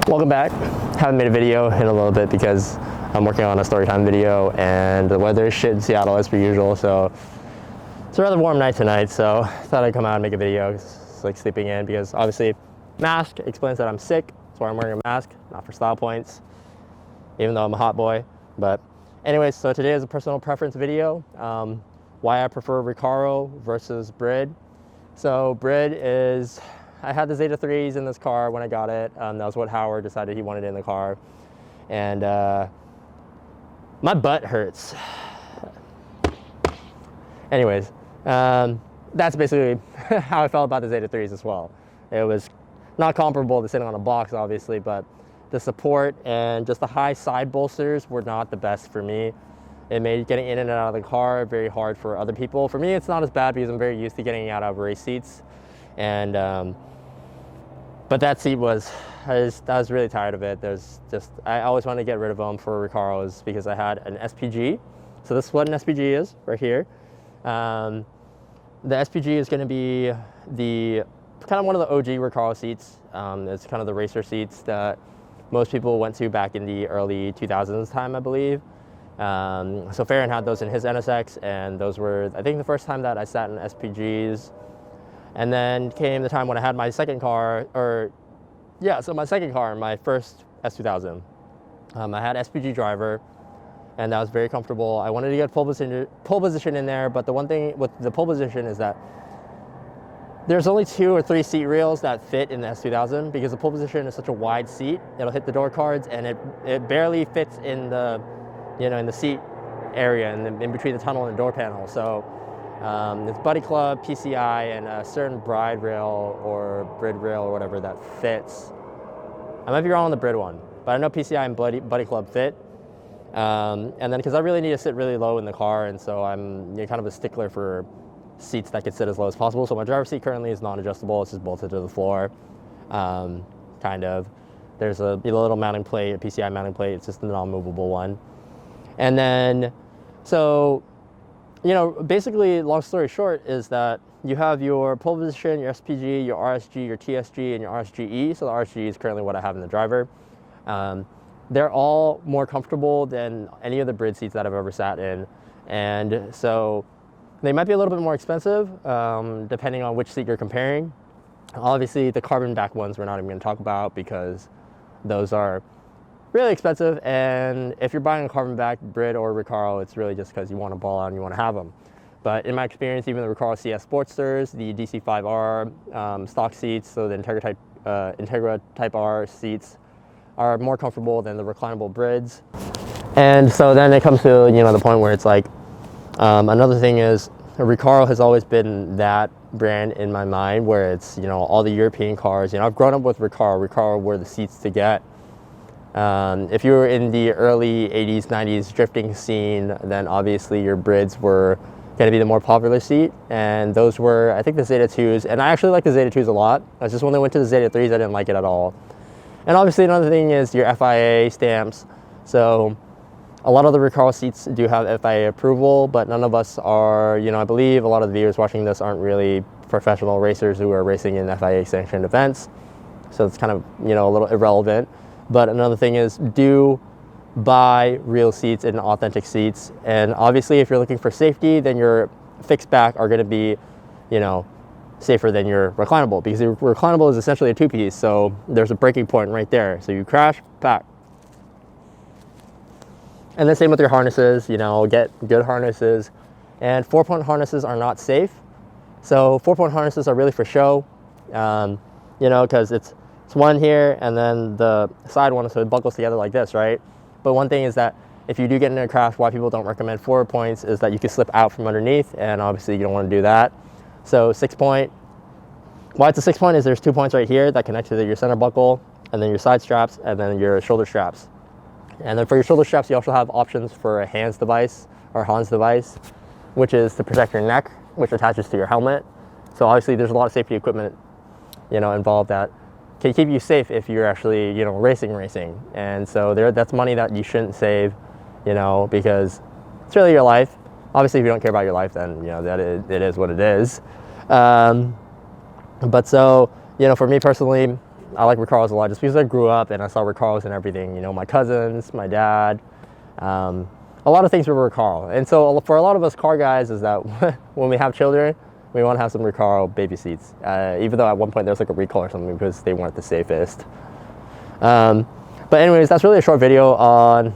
Welcome back. Haven't made a video in a little bit because I'm working on a story time video and the weather is shit in Seattle as per usual, so it's a rather warm night tonight, so I thought I'd come out and make a video. It's like sleeping in because obviously mask explains that I'm sick, that's why I'm wearing a mask, not for style points, even though I'm a hot boy. But anyways, so today is a personal preference video, why I prefer Recaro versus Brid. So Brid is, I had the Zeta 3s in this car when I got it. That was what Howard decided he wanted in the car. And my butt hurts. Anyways, that's basically how I felt about the Zeta 3s as well. It was not comparable to sitting on a box, obviously, but the support and just the high side bolsters were not the best for me. It made getting in and out of the car very hard for other people. For me, it's not as bad because I'm very used to getting out of race seats. And, but that seat was, I was really tired of it. I always wanted to get rid of them for Recaros because I had an SPG. So this is what an SPG is right here. The SPG is going to be the kind of one of the OG Recaro seats. It's kind of the racer seats that most people went to back in the early 2000s time, I believe. So Farron had those in his NSX, and those were, I think, the first time that I sat in SPGs. And then came the time when I had my second car, my second car, my first S2000. I had SPG driver, and that was very comfortable. I wanted to get pole position in there, but the one thing with the pole position is that there's only 2 or 3 seat rails that fit in the S2000 because the pole position is such a wide seat. It'll hit the door cards, and it barely fits in the, in the seat area in between the tunnel and the door panel. So it's Buddy Club, PCI, and a certain Bride rail or Brid rail or whatever that fits. I might be wrong on the Brid one, but I know PCI and Buddy Club fit. And then because I really need to sit really low in the car, and so I'm kind of a stickler for seats that can sit as low as possible. So my driver's seat currently is non-adjustable. It's just bolted to the floor, kind of. There's a little mounting plate, a PCI mounting plate. It's just a non-movable one. And then, so, basically, long story short, is that you have your pole position, your SPG, your RSG, your TSG, and your RSGE. So the RSGE is currently what I have in the driver. They're all more comfortable than any of the Brid seats that I've ever sat in. And so they might be a little bit more expensive, depending on which seat you're comparing. Obviously, the carbon back ones we're not even going to talk about because those are really expensive. And if you're buying a carbon back Brid or Recaro, it's really just because you want to ball out and you want to have them. But in my experience, even the Recaro CS Sportsters, the DC5R stock seats, so the Integra Type R seats, are more comfortable than the reclinable Brids. And so then it comes to the point where it's like, another thing is Recaro has always been that brand in my mind where it's, all the European cars. I've grown up with Recaro. Recaro were the seats to get. If you were in the early 80s, 90s drifting scene, then obviously your Brids were going to be the more popular seat. And those were, I think, the Zeta 2s. And I actually like the Zeta 2s a lot. It's just when they went to the Zeta 3s, I didn't like it at all. And obviously another thing is your FIA stamps. So a lot of the Recaro seats do have FIA approval, but none of us are, I believe a lot of the viewers watching this aren't really professional racers who are racing in FIA sanctioned events. So it's kind of, a little irrelevant. But another thing is do buy real seats and authentic seats. And obviously if you're looking for safety, then your fixed back are going to be, safer than your reclinable, because your reclinable is essentially a 2-piece. So there's a breaking point right there. So you crash, back. And the same with your harnesses, get good harnesses. And 4-point harnesses are not safe. So 4-point harnesses are really for show, because it's one here and then the side one, so it buckles together like this, right? But one thing is that if you do get in a crash, why people don't recommend 4 points is that you can slip out from underneath, and obviously you don't want to do that. So 6-point, why it's a 6-point is there's 2 points right here that connect to your center buckle, and then your side straps, and then your shoulder straps. And then for your shoulder straps, you also have options for a Hans device, which is to protect your neck, which attaches to your helmet. So obviously there's a lot of safety equipment, involved that can keep you safe if you're actually, racing. And so that's money that you shouldn't save, because it's really your life. Obviously, if you don't care about your life, then, it is what it is. But so you know, for me personally, I like Recaros a lot just because I grew up and I saw Recaros and everything. You know, my cousins, my dad, a lot of things were Recaro. And so for a lot of us car guys is that when we have children, we want to have some Recaro baby seats. Even though at one point there was like a recall or something because they weren't the safest. But anyways, that's really a short video on...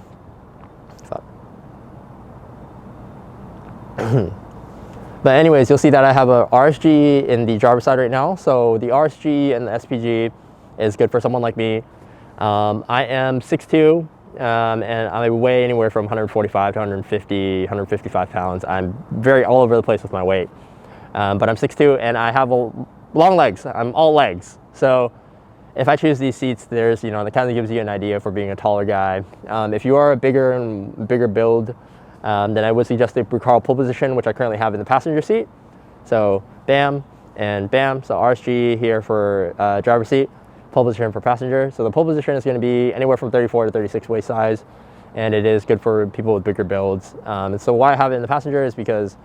But anyways, you'll see that I have a RSG in the driver's side right now. So the RSG and the SPG is good for someone like me. I am 6'2", and I weigh anywhere from 145 to 150, 155 pounds. I'm very all over the place with my weight. But I'm 6'2", and I have long legs. I'm all legs. So if I choose these seats, there's, you know, that kind of gives you an idea for being a taller guy. If you are a bigger build, then I would suggest the Recaro pole position, which I currently have in the passenger seat. So bam and bam. So RSG here for driver's seat, pole position for passenger. So the pole position is going to be anywhere from 34 to 36 waist size, and it is good for people with bigger builds. And so why I have it in the passenger is because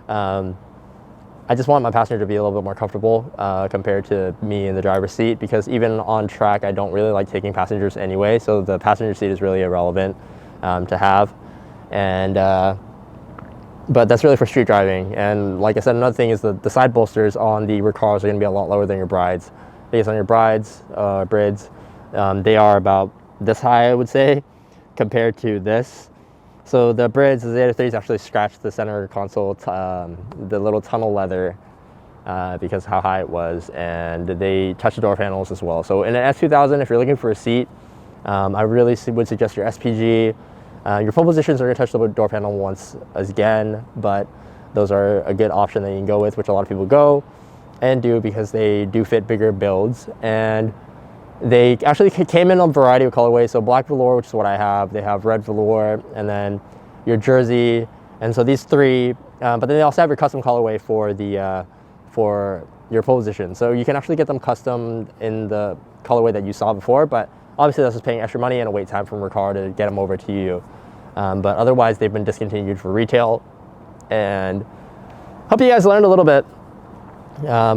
I just want my passenger to be a little bit more comfortable compared to me in the driver's seat, because even on track, I don't really like taking passengers anyway. So the passenger seat is really irrelevant to have. And but that's really for street driving. And like I said, another thing is the side bolsters on the Recaros are going to be a lot lower than your brides. Because on your brides, brids, they are about this high, I would say, compared to this. So the brids, the Zeta 3s actually scratched the center console, the little tunnel leather, because how high it was, and they touch the door panels as well. So in an S2000, if you're looking for a seat, I really would suggest your SPG. Your pole positions are going to touch the door panel once again, but those are a good option that you can go with, which a lot of people go and do because they do fit bigger builds. And they actually came in a variety of colorways. So black velour, which is what I have. They have red velour, and then your jersey. And so these three, but then they also have your custom colorway for the for your pole position. So you can actually get them custom in the colorway that you saw before, but obviously that's just paying extra money and a wait time from Recaro to get them over to you. But otherwise, they've been discontinued for retail. And hope you guys learned a little bit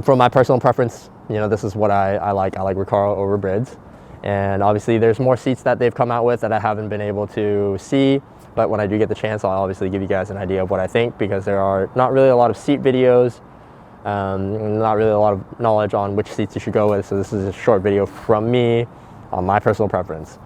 from my personal preference. You know, this is what I like. I like Recaro over Brids. And obviously, there's more seats that they've come out with that I haven't been able to see. But when I do get the chance, I'll obviously give you guys an idea of what I think, because there are not really a lot of seat videos, not really a lot of knowledge on which seats you should go with. So this is a short video from me on my personal preference.